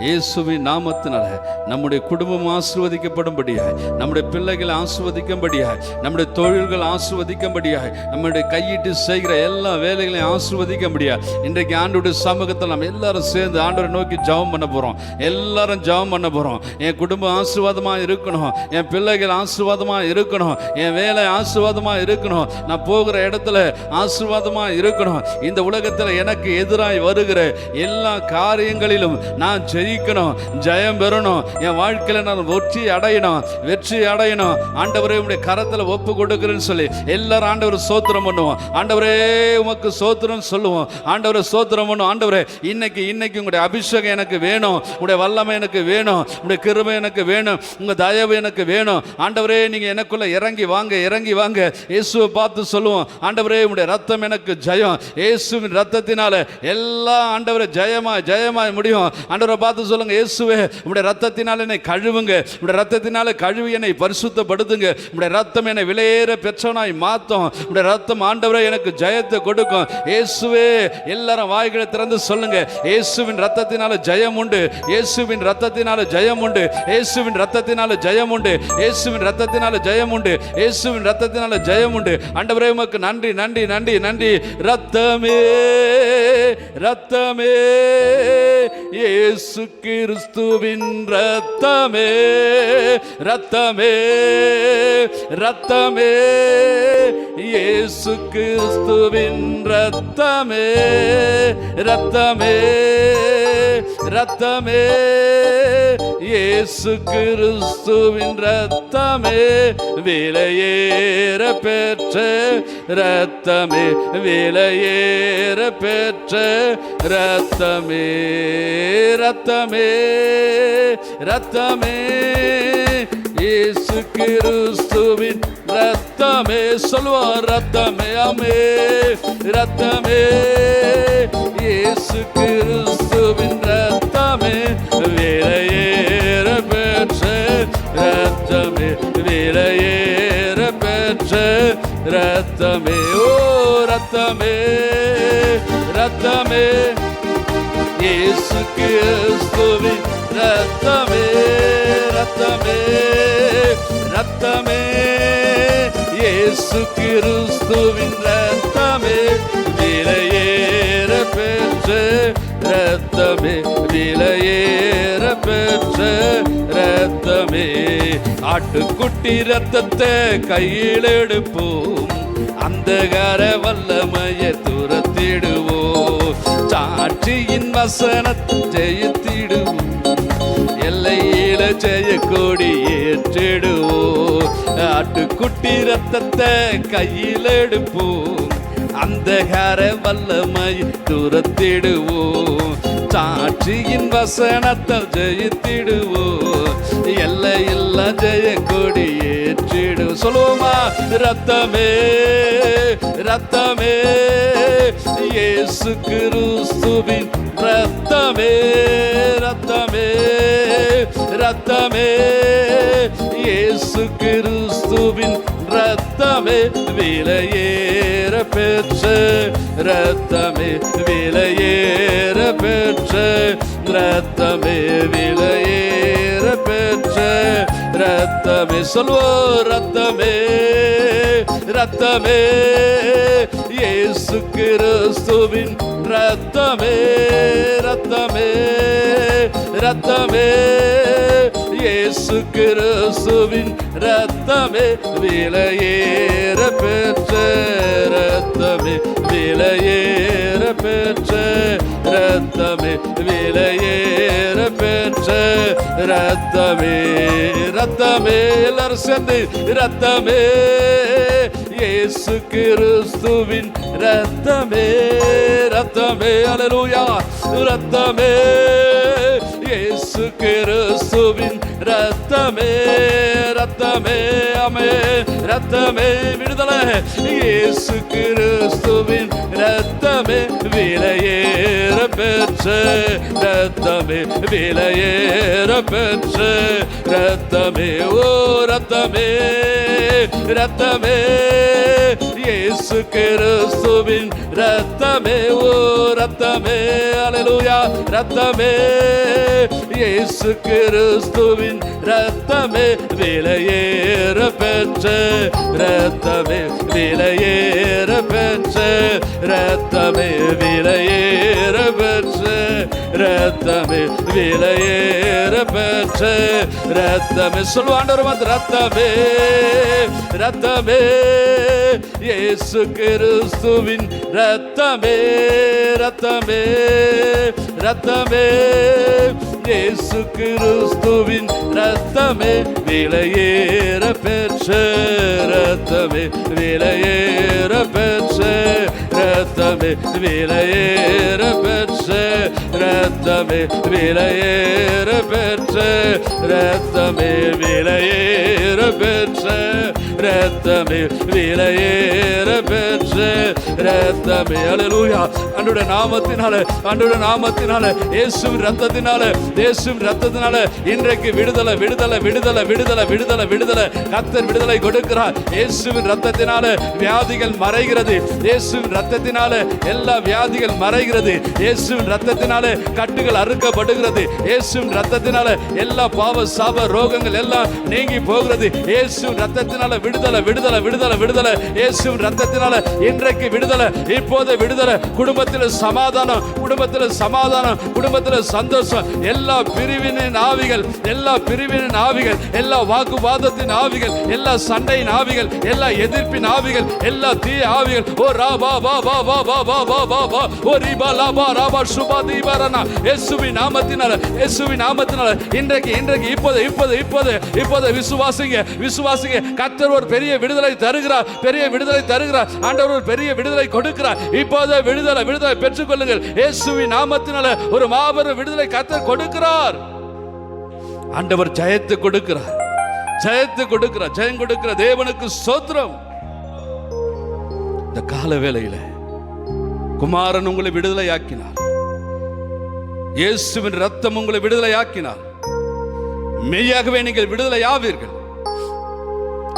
இயேசுவின் நாமத்தினால நம்முடைய குடும்பம் ஆசீர்வதிக்கப்படும்படியாய், நம்முடைய பிள்ளைகள் ஆசீர்வதிக்கும்படியாய், நம்முடைய தொழில்கள் ஆசீர்வதிக்கும்படியாய், நம்முடைய கையிட்டு செய்கிற எல்லா வேலைகளையும் ஆசீர்வதிக்கும்படியாய் இன்றைக்கு ஆண்டவருடைய சமூகத்தில் நம்ம எல்லாரும் சேர்ந்து ஆண்டவரை நோக்கி ஜெபம் பண்ண போகிறோம். எல்லாரும் ஜெபம் பண்ண போகிறோம். என் குடும்பம் ஆசீர்வாதமாக இருக்கணும், என் பிள்ளைகள் ஆசீர்வாதமாக இருக்கணும், என் வேலை ஆசீர்வாதமாக இருக்கணும், நான் போகிற இடத்துல ஆசீர்வாதமாக இருக்கணும், இந்த உலகத்தில் எனக்கு எதிராய் வருகிற எல்லா காரியங்களிலும் நான் ஜெயிக்கணும், ஜெயம் பெறணும், என் வாழ்க்கையில் நான் வெற்றி அடையணும். ஆண்டவரே உம்முடைய கரத்தில் ஒப்பு கொடுக்கிறேன்னு சொல்லி எல்லாரும் ஆண்டவர் ஸ்தோத்திரம் பண்ணுவோம். ஆண்டவரே உமக்கு ஸ்தோத்திரம் சொல்லுவோம். ஆண்டவரே ஸ்தோத்திரம் பண்ணுவோம். ஆண்டவரே இன்னைக்கு உங்களுடைய அபிஷேகம் எனக்கு வேணும், உங்களுடைய வல்லமை எனக்கு வேணும், உங்களுடைய கிருபை எனக்கு வேணும், உங்க தயவு எனக்கு வேணும். ஆண்டவரே நீங்க எனக்குள்ள இறங்கி வாங்க, இறங்கி வாங்க. இயேசுவை பார்த்து சொல்லுவோம், ஆண்டவரே உங்களுடைய ரத்தம் எனக்கு ஜெயம், இயேசுவின் ரத்தத்தினால எல்லாம் ஆண்டவரே ஜெயமாய் முடியும். ஆண்டவரை பார்த்து சொல்லுங்க, இயேசுவே உம்முடைய ரத்தத்தினால என்னை கழுவுங்க, உம்முடைய ரத்தத்தினால கழுவி என்னை பரிசுத்தப்படுத்துங்க, உம்முடைய ரத்தம் என்னை விலையேற பெற்றவனாய் மாற்றும், உம்முடைய ரத்தம் ஆண்டவரே எனக்கு ஜெயத்தை கொடுக்கும். இயேசுவே எல்லாரும் வாய்களை திறந்து சொல்லுங்க, இயேசுவின் ரத்தத்தினால ஜெயம் உண்டு, இயேசுவின் ரத்தத்தினால ஜெயம் உண்டு, இயேசுவின் ரத்தத்தினால ஜெயம் உண்டு, இயேசுவின் ரத்தத்தினால ஜெயம் உண்டு, இயேசுவின் ரத்தத்தினால ஜெயம் உண்டு. ஆண்டவரே உமக்கு நன்றி நன்றி நன்றி நன்றி. ரத்தமே ரத்தமே இயேசு கிறிஸ்துவின் ரத்தமே, ரத்தமே ரத்தமே இயேசு கிறிஸ்துவின் ரத்தமே, ரத்தமே ரத்தமே இயேசு கிறிஸ்துவின் ரத்தமே, விலையேற பெற்ற ரத்தமே, விலையேற பெற்ற ரத்தமே, ரத்தமே ரத்தமே இயேசு கிறிஸ்துவின் ரத்தமே. சொல்லுவோம், ரத்தமே ஆமே, ரத்தமே இயேசு கிறிஸ்துவின் ரத்தமே, விலையேற பெற்ற ரத்தமே, விலையேற பெற்ற ரத்தமே. ஓ ரத்தமே ரத்தமே இயேசு கிறிஸ்துவின் ரத்தமே, ரத்தமே ரத்தமே இயேசு கிறிஸ்துவின் ரத்தமே, விலையேற பெற்ற ரத்தமே, விலையேற பெற்ற ரத்தமே. ஆட்டுக்குட்டி ரத்தத்தை கையில் எடுப்போம், அந்தகார வல்லமையை துரத்திடுவோம், சாட்சியின் வசனத்தை ஜெயித்திடுவோம், எல்லையில ஜெய கொடி ஏற்றிடுவோம். ஆட்டுக்குட்டி ரத்தத்தை கையில் எடுப்போம், அந்தகார வல்லமை துரத்திடுவோம், சாட்சியின் வசனத்தால் ஜெயித்திடுவோம், எல்லையில்லா ஜெய கொடி ஏற்றிடு. சொல்லுவோமா? ரத்தமே ரத்தமே இயேசு கிறிஸ்துவின் ரத்தமே, ரத்தமே ரத்தமே இயேசு கிறிஸ்துவின் ரத்தமே, விலையேற பெற்ற ரத்தமே, விலையேற பெற்ற ரத்தமே, விலையேற பெற்ற ரத்தமே. சொல்வோ? ரத்தமே ரத்தமே இயேசு கிறிஸ்துவின் ரத்தமே, ரத்தமே ரத்தமே இயேசு கிறிஸ்துவின் ரத்தமே, விலையேற பெற்ற ரத்தமே, விலையேற பெற்ற ரத்தமே, விலையேற பெற்ற ரத்தமே. ரத்தமே எல்லாரும் சேர்ந்து ரத்தமே இயேசு கிறிஸ்துவின் ரத்தமே, ரத்தமே. அல்லேலூயா. ரத்தமே இயேசு கிறிஸ்துவின் ரத்தமே, ரத்தமே. ஆமென். ரத்தமே விடுதலை இயேசு கிறிஸ்துவின் ரத்தமே, விலையேற பெற்ற ரத்தமே, விலையேற பெற்ற ரத்தமே. ஓ ரத்தமே ரத்தமே இயேசு கிறிஸ்துவின் ரத்தமே, ஓ ரத்தமே. அல்லேலூயா. ரத்தமே இயேசு கிறிஸ்துவின் ரத்தமே, விலையேற பெற்ற ரத்தமே, விலையேற பெற்ற ரத்தமே, விலையேற பெற்ற ரத்தமே, விலையேற பெற்ற ரத்தமே. சொல்வாண்டவர் வந்து ரத்தமே ரத்தமே இயேசு கிறிஸ்துவின் ரத்தமே, ரத்தமே ரத்தமே இயேசு கிறிஸ்துவின் ரத்தமே, விலையேற பெற்ற ரத்தமே, விலையேற பெற்ற ரத்தமே, விலையேற பெற்ற ரத்தமே, விலையேற பெற்ற ரத்தமே, விலையேற பெற்ற ரத்தமே, விலையேற பெற்ற ரத்தமே. அல்லேலூயா. அன்றைய நாமத்தினால, அன்றைய நாமத்தினால, இயேசுவின் ரத்தத்தினால, இயேசுவின் ரத்தத்தினால இன்றைக்கு விடுதலை, விடுதலை, விடுதலை, விடுதலை, விடுதலை, விடுதலை. கர்த்தர் விடுதலை கொடுக்கிறார். இயேசுவின் ரத்தத்தினால வியாதிகள் மறைகிறது. இயேசுவின் ரத்தத்தினால எல்லா வியாதிகள் மறைகிறது. இயேசுவின் ரத்தத்தினால கட்டுகள் அறுக்கப்படுகிறது. இயேசுவின் ரத்தத்தினால எல்லா பாவ சாப ரோகங்கள் எல்லாம் நீங்கி போகிறது. இயேசுவின் ரத்தத்தினால விடுதலை, விடுதலை, விடுதலை, விடுதலை. இயேசுவின் ரத்தத்தினால இன்றைக்கு விடுதலை, இப்போது விடுதலை. குடும்பத்தில் சமாதானம், குடும்பத்தில் சமாதானம், குடும்பத்தில் சந்தோஷம். எல்லா பிரிவினின் ஆவிகள், எல்லா பிரிவினின் ஆவிகள், எல்லா வாக்குவாதத்தின் ஆவிகள், எல்லா சண்டையின் ஆவிகள், எல்லா எதிர்ப்பின் ஆவிகள், எல்லா தீய ஆவிகள், ஓ ராபா பா பா பா பா பா பா பா பா ஓ ரிபா லாபா ராபா சுபா தீபரனா இயேசுவின் நாமத்தினால, இயேசுவின் நாமத்தினால இன்றைக்கு, இன்றைக்கு, இப்போது, இப்போது, இப்போது, இப்போது விசுவாசிங்க, விசுவாசிங்க. கர்த்தர் ஒரு பெரிய விடுதலை தருகிறார், பெரிய விடுதலை தருகிறார். ஆண்டவர் ஒரு பெரிய விடுதலை கொடுக்கிறார். இப்போது விடுதலை, விடுதலை பெற்றுக் கொள்ளுங்கள். இயேசுவின் நாமத்தினால ஒரு மாபெரும் விடுதலை கர்த்தர் கொடுக்கிறார். ஆண்டவர் ஜெயத்தை கொடுக்கிறார், ஜெயத்தை கொடுக்கிறார், ஜெயம் கொடுக்கிற தேவனுக்கு ஸ்தோத்திரம். இந்த கால வேளையில குமாரன் உங்களை விடுதலை ஆக்கினார். இயேசுவின் ரத்தம் உங்களை விடுதலை ஆக்கினார். மெய்யாகவே நீங்கள் விடுதலை ஆவீர்கள்.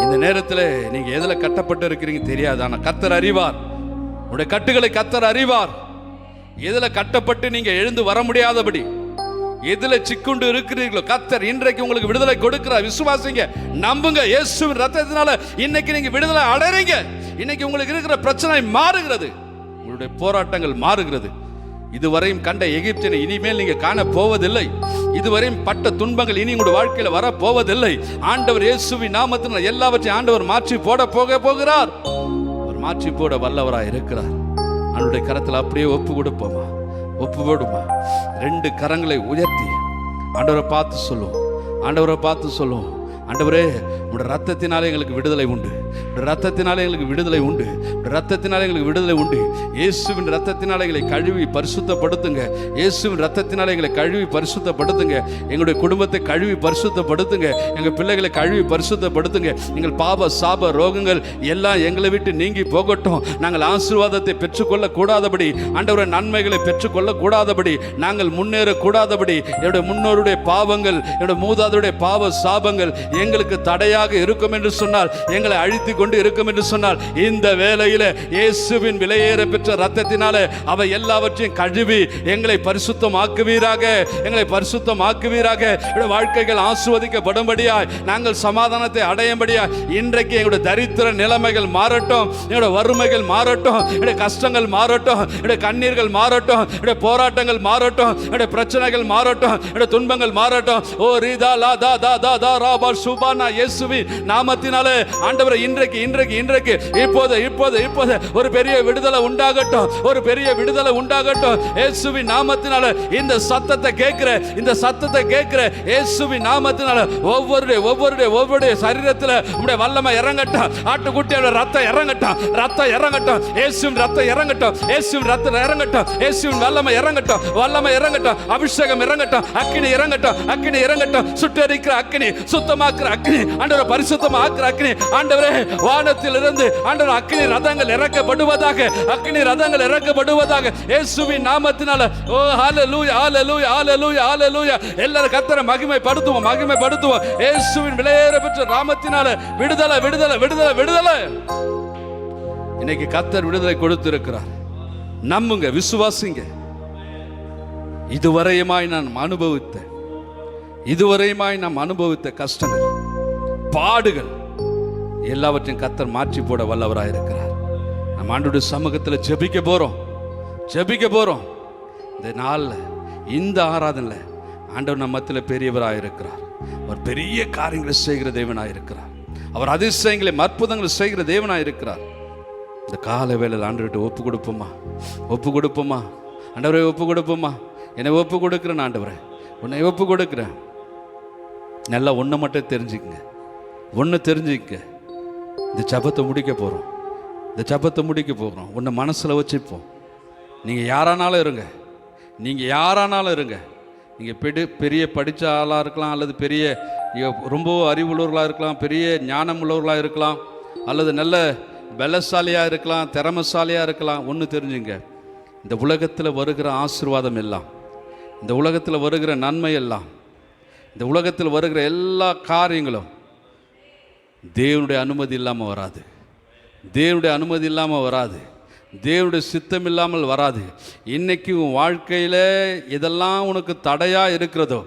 இந்த நேரத்தில் நீங்க எதுல கட்டப்பட்டு இருக்கிறீங்க தெரியாது. ஆனா கர்த்தர் அறிவார். உங்களுடைய கட்டுகளை கர்த்தர் அறிவார். எதுல கட்டப்பட்டு நீங்க எழுந்து வர முடியாதபடி எதுல சிக்குண்டு இருக்கிறீர்களோ கர்த்தர் இன்றைக்கு உங்களுக்கு விடுதலை கொடுக்கிறார். விசுவாசிங்க, நம்புங்க. இயேசுவின் ரத்தத்தினால இன்னைக்கு நீங்க விடுதலை அடைறீங்க. இன்னைக்கு உங்களுக்கு இருக்கிற பிரச்சனை மாறுகிறது. உங்களுடைய போராட்டங்கள் மாறுகிறது. இதுவரையும் கண்ட எகிப்தினை இனிமேல் நீங்க காண போவதில்லை. இதுவரையும் பட்ட துன்பங்கள் இனி உங்களுடைய வாழ்க்கையில வர போவதில்லை. ஆண்டவர் இயேசுவின் நாமத்தினால் எல்லாவற்றையும் ஆண்டவர் மாற்றி போகிறார். அவர் மாற்றி போட வல்லவராய் இருக்கிறார். அவருடைய கரத்தில் அப்படியே ஒப்பு கொடுப்போமா, ஒப்பு போடுமா. ரெண்டு கரங்களை உயர்த்தி ஆண்டவரை பார்த்து சொல்லுவோம், ஆண்டவரை பார்த்து சொல்லுவோம். ஆண்டவரே, உங்களுடைய ரத்தத்தினாலே எங்களுக்கு விடுதலை உண்டு, ரத்தத்தினாலே எங்களுக்கு விடுதலை உண்டு. ரத்தத்தினால எங்களுக்கு விடுதலை உண்டு. இயேசுவின் ரத்தத்தினால எங்களை கழுவி பரிசுத்தப்படுத்துங்க. இயேசுவின் ரத்தத்தினால எங்களை கழுவி பரிசுத்தப்படுத்துங்க. எங்களுடைய குடும்பத்தை கழுவி பரிசுத்தப்படுத்துங்க. எங்கள் பிள்ளைகளை கழுவி பரிசுத்தப்படுத்துங்க. எங்கள் பாவ சாப ரோகங்கள் எல்லாம் எங்களை விட்டு நீங்கி போகட்டும். நாங்கள் ஆசீர்வாதத்தை பெற்றுக்கொள்ள கூடாதபடி, ஆண்டவருடைய நன்மைகளை பெற்றுக்கொள்ள கூடாதபடி, நாங்கள் முன்னேறக்கூடாதபடி, என்னுடைய முன்னோருடைய பாவங்கள், என்னுடைய மூதாதையுடைய பாவ சாபங்கள் எங்களுக்கு தடையாக இருக்கும் என்று சொன்னால், எங்களை அழித்து கொண்டு இருக்கும் என்று சொன்னால், இந்த வேளையில இயேசுவின் விலையேற பெற்ற ரத்தத்தினால அவை எல்லாவற்றையும் கழுவி எங்களை பரிசுத்தமாக்குவீராக. எங்களை பரிசுத்தமாக்குவீராக. வாழ்க்கைகள் ஆசீர்வதிக்கப்படும்படியாய், நாங்கள் சமாதானத்தை அடையும்படியாய் இன்றைக்கு எங்களுடைய தரித்திர நிலைமைகள் மாறட்டும், எங்களுடைய வறுமைகள் மாறட்டும், என்னுடைய கஷ்டங்கள் மாறட்டும், என்னுடைய கண்ணீர்கள் மாறட்டும், என்னுடைய போராட்டங்கள் மாறட்டும், என்னுடைய பிரச்சனைகள் மாறட்டும், என்னுடைய துன்பங்கள் மாறட்டும். ஓ ரீதா லா தா தா தா தா ராபா சுபானா இயேசுவின் நாமத்தினாலே ஆண்டவரே இன்றைக்கு இன்றைக்கு இன்றைக்கு இப்போது இப்போது இப்போது ஒரு பெரிய விடுதலை உண்டாகட்டும். ஒரு பெரிய விடுதலை உண்டாகட்டும். இயேசுவின் நாமத்தினால இந்த சத்தத்தை கேட்கிற, இந்த சத்தத்தை கேட்கிற இயேசுவின் நாமத்தினால ஒவ்வொருடைய சரீரத்தில் உம்முடைய வல்லமை இறங்கட்டும். ஆட்டுக்குட்டியோட ரத்தம் இறங்கட்டும். ரத்தம் இறங்கட்டும். இயேசுவின் ரத்தம் இறங்கட்டும். இயேசுவின் ரத்தம் இறங்கட்டும். இயேசுவின் வல்லமை இறங்கட்டும். வல்லமை இறங்கட்டும். அபிஷேகம் இறங்கட்டும். அக்கினி இறங்கட்டும். அக்கினி இறங்கட்டும். சுட்டரிக்கிற அக்கினி, சுத்தமாக்குற அக்கினி, ஆண்டவரே பரிசுத்தமாக்குற அக்கினி, ஆண்டவரே வானத்தில் இருந்து ஆண்டவரே அக்கினி ரதங்கள் இறக்கப்படுவதாக. அக்கினி ரதங்கள் இறக்கப்படுவதாக இயேசுவின் நாமத்தினால. ஓ ஹalleluya ஹalleluya ஹalleluya ஹalleluya. எல்லாரும் கர்த்தரை மகிமைப்படுத்துவோம், மகிமைப்படுத்துவோம். இயேசுவின் விலையேற பெற்ற நாமத்தினால விடுதலை விடுதலை விடுதலை விடுதலை. இன்னைக்கு கர்த்தர் விடுதலை கொடுத்திருக்கிறார். நம்புங்க, விசுவாசிங்க. இதுவரையுமாய் நாம் அனுபவித்த கஷ்டங்கள், பாடுகள் எல்லாவற்றையும் கர்த்தர் மாற்றி போட வல்லவராயிருக்கிறார். நம்ம ஆண்டவருடைய சமூகத்தில் ஜெபிக்க போறோம். இந்த நாளில், இந்த ஆராதனையில் ஆண்டவர் நம்ம மத்தியில் பெரியவராயிருக்கிறார். அவர் பெரிய காரியங்களை செய்கிற தேவனாயிருக்கிறார். அவர் அதிசயங்களை அற்புதங்களை செய்கிற தேவனாயிருக்கிறார். இந்த கால வேளையில் ஆண்டவர்கிட்ட ஒப்பு கொடுப்போமா? ஆண்டவரை ஒப்பு கொடுப்போமா? என்னை ஒப்பு கொடுக்குறேன் ஆண்டவரே, உன்னை ஒப்பு கொடுக்குறேன். நல்லா ஒன்று மட்டும் தெரிஞ்சுக்கங்க. இந்த ஜபத்தை முடிக்க போகிறோம். உன்னை மனசில் வச்சுப்போம். நீங்கள் யாரானாலும் இருங்க. நீங்கள் பெரிய படித்த ஆளாக இருக்கலாம், அல்லது பெரிய ரொம்ப அறிவுள்ளவர்களாக இருக்கலாம், பெரிய ஞானம் உள்ளவர்களாக இருக்கலாம், அல்லது நல்ல பலசாலியாக இருக்கலாம், திறமசாலியாக இருக்கலாம். ஒன்று தெரிஞ்சுங்க, இந்த உலகத்தில் வருகிற ஆசீர்வாதம் எல்லாம், இந்த உலகத்தில் வருகிற நன்மை எல்லாம், இந்த உலகத்தில் வருகிற எல்லா காரியங்களும் தேவனுடைய அனுமதி இல்லாமல் வராது. தேவனுடைய சித்தம் இல்லாமல் வராது. இன்னைக்கு உன் வாழ்க்கையில் எதெல்லாம் உனக்கு தடையாக இருக்கிறதோ,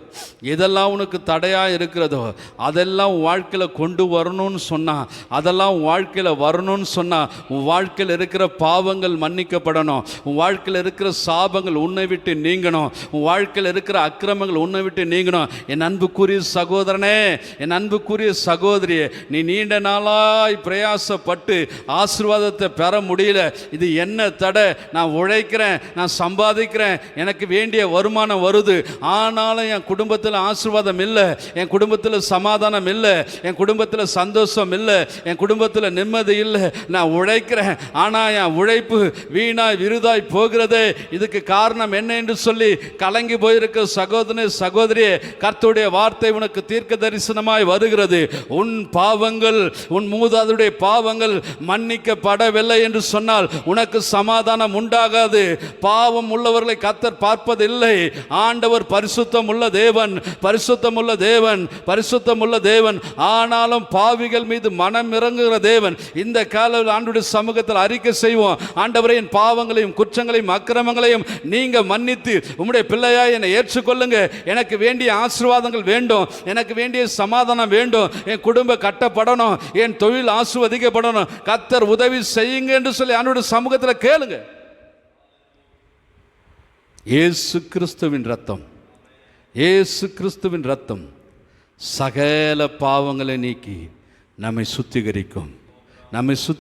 அதெல்லாம் உன் வாழ்க்கையில் கொண்டு வரணும்னு சொன்னால், அதெல்லாம் உன் வாழ்க்கையில் வரணும்னு சொன்னால், உன் வாழ்க்கையில் இருக்கிற பாவங்கள் மன்னிக்கப்படணும். உன் வாழ்க்கையில் இருக்கிற சாபங்கள் உன்னை விட்டு நீங்கணும். உன் வாழ்க்கையில் இருக்கிற அக்கிரமங்கள் உன்னை விட்டு நீங்கணும். என் அன்புக்குரிய சகோதரனே, என் அன்புக்குரிய சகோதரியே, நீ நீண்ட நாளாய் பிரயாசப்பட்டு ஆசீர்வாதத்தை பெற முடியல. இது என்ன தடை? நான் உழைக்கிறேன், நான் சம்பாதிக்கிறேன், எனக்கு வேண்டிய வருமானம் வருது, ஆனாலும் என் குடும்பத்தில் ஆசீர்வாதம் இல்லை, என் குடும்பத்தில் சமாதானம் இல்லை, என் குடும்பத்தில் சந்தோஷம் இல்லை, என் குடும்பத்தில் நிம்மதி இல்லை. நான் உழைக்கிறேன், ஆனால் என் உழைப்பு வீணாய் விருதாய் போகிறதே. இதுக்கு காரணம் என்ன என்று சொல்லி கலங்கி போயிருக்க சகோதரியே, கர்த்தருடைய வார்த்தை உனக்கு தீர்க்க தரிசனமாய் வருகிறது. உன் பாவங்கள், உன் மூதாதையுடைய பாவங்கள் மன்னிக்கப்படவில்லை என்று சொன்னால் உனக்கு சமாதானம் உண்டாகாது. பாவம் உள்ளவர்களை கர்த்தர் பார்ப்பதில்லை. ஆண்டவர் பரிசுத்தம் உள்ள தேவன், ஆனாலும் பாவிகள் மீது மனம் இறங்குகிற தேவன். இந்த காலையில் ஆண்டவருடைய சமூகத்தில் அறிக்கை செய்வோம். ஆண்டவரே, என் பாவங்களையும் குற்றங்களையும் அக்கிரமங்களையும் நீங்க மன்னித்து உம்முடைய பிள்ளையாய் என்னை ஏற்றுக்கொள்ளுங்க. எனக்கு வேண்டிய ஆசீர்வாதங்கள் வேண்டும், எனக்கு வேண்டிய சமாதானம் வேண்டும், என் குடும்பம் கட்டப்படணும், என் தொழில் ஆசீர்வதிக்கப்படணும். கர்த்தர் உதவி செய்யுங்க என்று சொல்லி ஆண்டவருடைய சமூகத்தில் கேளுங்க. இயேசு கிறிஸ்துவின் ரத்தம் சகல பாவங்களை நீக்கி நம்மை சுத்திகரிக்கும்.